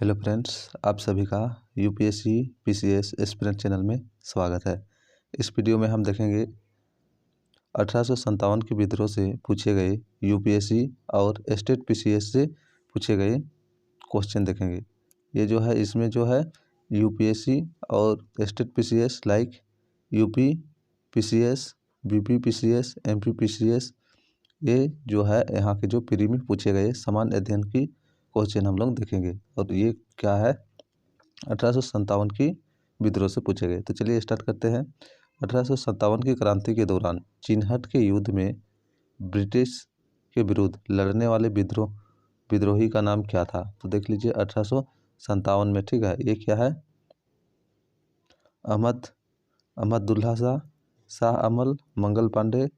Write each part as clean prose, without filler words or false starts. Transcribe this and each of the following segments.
Hello friends, आप सभी का यूपीएससी पीसीएस एस्पिरेंट चैनल में स्वागत है। इस वीडियो में हम देखेंगे 1857 के विद्रोह से पूछे गए यूपीएससी और स्टेट पीसीएस से पूछे गए क्वेश्चन देखेंगे। ये जो है इसमें जो है यूपीएससी और state PCS like UP PCS, BP PCS, MP PCS, ये जो है यहाँ के जो प्री में पूछे गए समान अध्ययन की क्वेश्चन हम लोग देखेंगे। और ये क्या है, 1857 की विद्रोह से पूछे गए। तो चलिए स्टार्ट करते हैं। 1857 की क्रांति के दौरान चिनहट के युद्ध में ब्रिटिश के विरुद्ध लड़ने वाले विद्रोही का नाम क्या था? तो देख लीजिए 1857 में, ठीक है। ये क्या है? अहमदुल्ला शाह, शाह आलम, मंगल पांडे,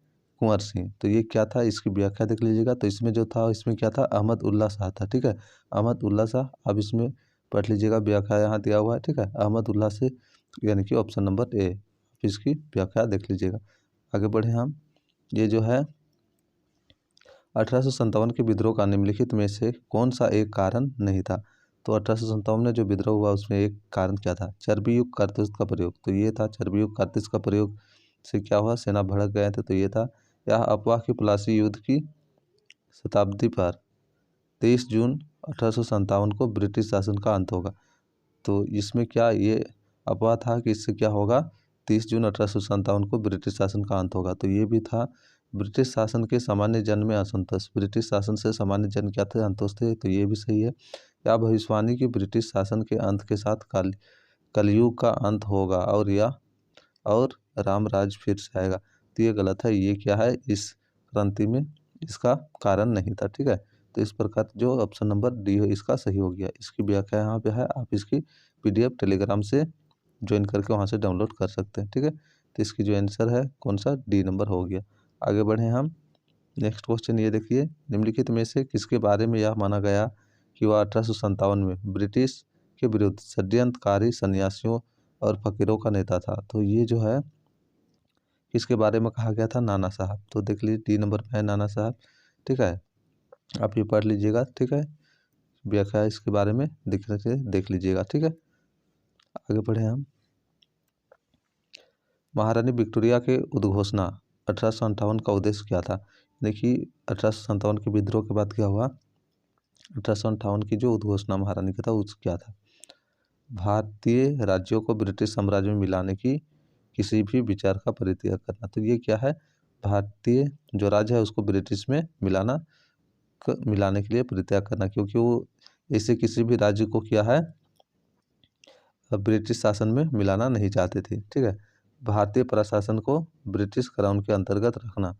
कुंवर सिंह। तो ये क्या था, इसकी व्याख्या देख लीजिएगा। तो इसमें जो था, इसमें क्या था, अहमदुल्ला शाह था, ठीक है। अहमदुल्ला शाह, अब इसमें पढ़ लीजिएगा, व्याख्या यहाँ दिया हुआ है, ठीक है। अहमदुल्ला से यानी कि ऑप्शन नंबर ए, इसकी व्याख्या देख लीजिएगा। आगे बढ़े हम। ये जो है 1857 के विद्रोह का निम्नलिखित में से कौन सा एक कारण नहीं था? तो 1857 में जो विद्रोह हुआ उसमें एक कारण क्या था? चर्बी युक्त कारतूस का प्रयोग। तो ये था, चर्बी युक्त कारतूस का प्रयोग से क्या हुआ, सेना भड़क गए थे, तो ये था। यह अफवाह की प्लासी युद्ध की शताब्दी पर 23 जून 1857 को ब्रिटिश शासन का अंत होगा। तो इसमें क्या ये अफवाह था कि इससे क्या होगा, 30 जून 1857 को ब्रिटिश शासन का अंत होगा। तो ये भी था। ब्रिटिश शासन के सामान्य जन में असंतोष, ब्रिटिश शासन से सामान्य जन क्या थे, संतोष थे, तो ये भी सही है। या भविष्यवाणी की ब्रिटिश शासन के अंत के साथ कलयुग का अंत होगा और राम राज फिर से आएगा। तो ये गलत है। ये क्या है, इस क्रांति में इसका कारण नहीं था, ठीक है। तो इस प्रकार जो ऑप्शन नंबर डी है इसका सही हो गया। इसकी व्याख्या यहाँ पे है, आप इसकी पीडीएफ टेलीग्राम से ज्वाइन करके वहाँ से डाउनलोड कर सकते हैं, ठीक है। तो इसकी जो आंसर है कौन सा, डी नंबर हो गया। आगे बढ़े हम। नेक्स्ट क्वेश्चन ये देखिए, निम्नलिखित में से किसके बारे में यह माना गया कि वह 1857 में ब्रिटिश के विरुद्ध षड्यंत्रकारी सन्यासियों और फकीरों का नेता था? तो ये जो है किसके बारे में कहा गया था? नाना साहब। तो देख लीजिए डी नंबर में है नाना साहब, ठीक है। आप ये पढ़ लीजिएगा, ठीक है। व्याख्या इसके बारे में देख लीजिएगा, ठीक है। आगे बढ़े हम। महारानी विक्टोरिया के उद्घोषणा 1858 का उद्देश्य क्या था? देखिए 1857 के विद्रोह के बाद क्या हुआ, 1858 की जो उद्घोषणा महारानी का था उस क्या था? भारतीय राज्यों को ब्रिटिश साम्राज्य में मिलाने की किसी भी विचार का परित्याग करना। तो ये क्या है, भारतीय जो राज्य है उसको ब्रिटिश में मिलाने के लिए परित्याग करना, क्योंकि वो ऐसे किसी भी राज्य को क्या है, ब्रिटिश शासन में मिलाना नहीं चाहते थे, ठीक है। भारतीय प्रशासन को ब्रिटिश क्राउन के अंतर्गत रखना,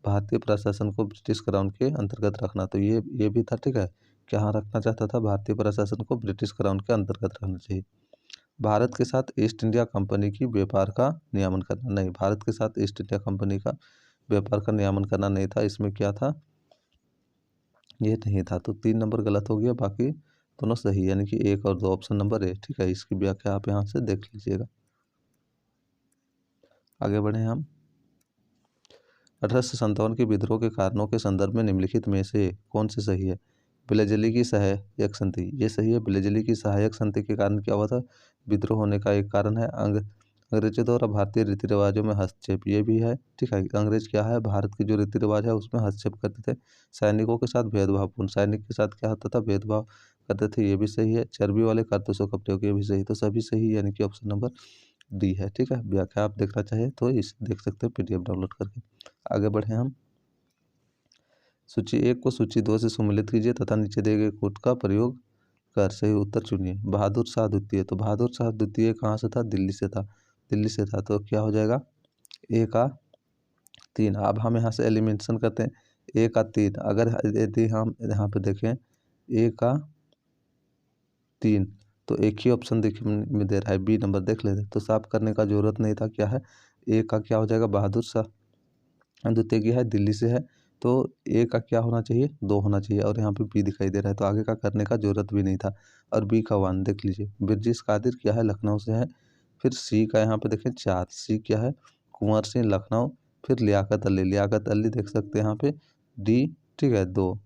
भारतीय प्रशासन को ब्रिटिश क्राउन के अंतर्गत रखना। तो ये भी था, ठीक है। क्या रखना चाहता था, भारतीय प्रशासन को ब्रिटिश क्राउन के अंतर्गत रखना चाहिए। भारत के साथ ईस्ट इंडिया कंपनी की व्यापार का नियमन करना, नहीं, भारत के साथ ईस्ट इंडिया कंपनी का व्यापार का नियमन करना नहीं था। इसमें क्या था, ये नहीं था। तो 3 नंबर गलत हो गया, बाकी दोनों सही, यानी कि 1 और 2, ऑप्शन नंबर ए, ठीक है। इसकी व्याख्या आप यहाँ से देख लीजिएगा। आगे बढ़े हम। 1857 के विद्रोह के कारणों के संदर्भ में निम्नलिखित में से कौन से सही है? ब्लेजली की सहायक संधि, ये सही है। ब्लेजली की सहायक संधि के कारण क्या हुआ था, विद्रोह होने का एक कारण है अंग्रेजों द्वारा भारतीय रीति रिवाजों में हस्तक्षेप, ये भी है, ठीक है। अंग्रेज क्या है, भारत के जो रीति रिवाज है उसमें हस्तक्षेप करते थे। सैनिकों के साथ भेदभावपूर्ण, सैनिक के साथ क्या होता था, भेदभाव करते थे, ये भी सही है। चर्बी वाले कारतूसों का प्रयोग, ये भी सही। तो सभी सही, यानी कि ऑप्शन नंबर डी है, ठीक है। व्याख्या आप देखना चाहे तो इस देख सकते हैं पीडीएफ डाउनलोड करके। आगे बढ़े हम। सूची 1 को सूची 2 से सम्मिलित कीजिए तथा नीचे दिए गए कोड का प्रयोग कर सही उत्तर चुनिए। बहादुर शाह द्वितीय, तो बहादुर शाह द्वितीय कहाँ से था, दिल्ली से था, दिल्ली से था। तो क्या हो जाएगा, ए का 3। अब हम यहाँ से एलिमिनेशन करते हैं, ए का 3। अगर यदि हम यहाँ पे देखें ए का 3, तो एक ही ऑप्शन देखिए में दे रहा है, बी नंबर देख लेते। तो साफ करने का जरूरत नहीं था, क्या है, ए का क्या हो जाएगा, बहादुर शाह द्वितीय की है, दिल्ली से है। तो ए का क्या होना चाहिए, 2 होना चाहिए, और यहाँ पे बी दिखाई दे रहा है, तो आगे का करने का जरूरत भी नहीं था। और बी का 1 देख लीजिए, बिरजिस कादिर क्या है, लखनऊ से है। फिर सी का यहाँ पे देखें 4, सी क्या है, कुंवर सिंह लखनऊ। फिर लियाकत अली देख सकते हैं यहाँ पे, डी, ठीक है, 2।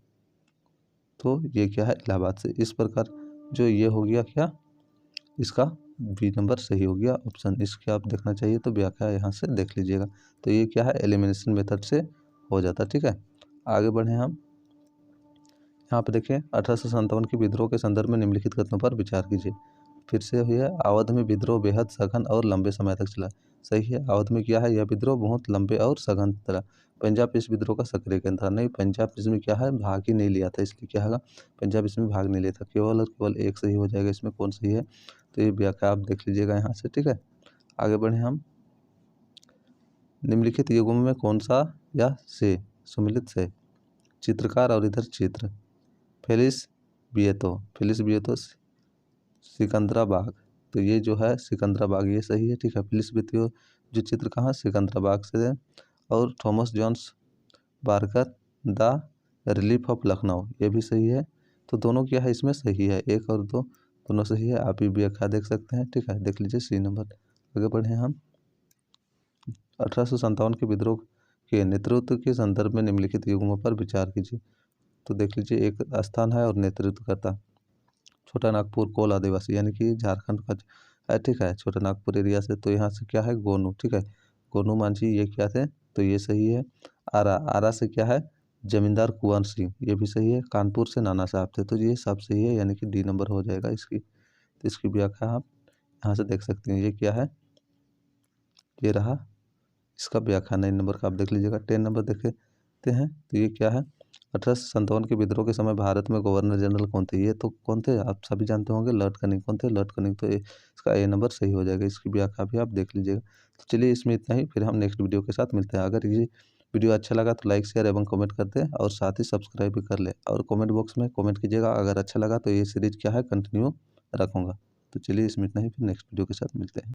तो ये क्या है, इलाहाबाद से। इस प्रकार जो ये हो गया क्या, इसका बी नंबर सही हो गया ऑप्शन। इसके आप देखना चाहिए तो व्याख्या यहाँ से देख लीजिएगा। तो ये क्या है, एलिमिनेशन मेथड से हो जाता। ठीक है, आगे बढ़े हम। यहाँ पे देखें 1857 के विद्रोह के संदर्भ में निम्नलिखित कथनों पर विचार कीजिए। फिर से हुई है, अवध में विद्रोह बेहद सघन और लंबे समय तक चला। सही है, अवध में क्या है, यह विद्रोह बहुत लंबे और सघन चला। पंजाब इस विद्रोह का सक्रिय केंद्र था। नहीं, पंजाब इसमें क्या है, भाग ही नहीं लिया था, इसलिए क्या होगा, पंजाब इसमें भाग नहीं लिया था। केवल और केवल एक सही हो जाएगा इसमें। कौन सही है, तो ये व्याख्या आप देख लीजिएगा यहाँ से। ठीक है, आगे बढ़े हम। निम्नलिखित युगों में कौन सा या से सुमिलित से चित्रकार और इधर चित्र, फेलिस बिएतो सिकंदराबाग। तो ये जो है सिकंदराबाग, ये सही है। ठीक है, फेलिस बिएतो जो चित्र कहाँ, सिकंदराबाग से है। और Thomas Jones Barker the relief of Lucknow, ये भी सही है। तो दोनों क्या है इसमें सही है, एक और दो दोनों सही है। आप ये व्याख्या देख सकते हैं। ठीक है, देख लीजिए सी नंबर। आगे बढ़े हम। 1857 के विद्रोह के नेतृत्व के संदर्भ में निम्नलिखित युग्मों पर विचार कीजिए। तो देख लीजिए, एक स्थान है और नेतृत्व करता। छोटा नागपुर कोल आदिवासी, यानी कि झारखंड का है। ठीक है, छोटा नागपुर एरिया से। तो यहाँ से क्या है, गोनू। ठीक है, गोनू मांझी ये क्या थे, तो ये सही है। आरा से क्या है, जमींदार कुंवर सिंह, ये भी सही है। कानपुर से नाना साहब थे। तो ये सब सही है, यानी कि डी नंबर हो जाएगा इसकी। तो इसकी व्याख्या आप यहाँ से देख सकते हैं। ये क्या है, ये रहा इसका व्याख्या। 9 नंबर का आप देख लीजिएगा। 10 नंबर देखते हैं। तो ये क्या है, 1857 के विद्रोह के समय भारत में गवर्नर जनरल कौन थे। ये तो कौन थे, आप सभी जानते होंगे, लॉर्ड कनिंग। कौन थे, लॉर्ड कनिंग। तो इसका ए नंबर सही हो जाएगा। इसकी व्याख्या भी आप देख लीजिएगा। तो चलिए, इसमें इतना ही, फिर हम नेक्स्ट वीडियो के साथ मिलते हैं। अगर ये वीडियो अच्छा लगा तो लाइक शेयर एवं कमेंट कर दें, और साथ ही सब्सक्राइब भी कर लें, और कमेंट बॉक्स में कमेंट कीजिएगा। अगर अच्छा लगा तो ये सीरीज क्या है, कंटिन्यू रखूँगा। तो चलिए, इसमें इतना ही, फिर नेक्स्ट वीडियो के साथ मिलते हैं।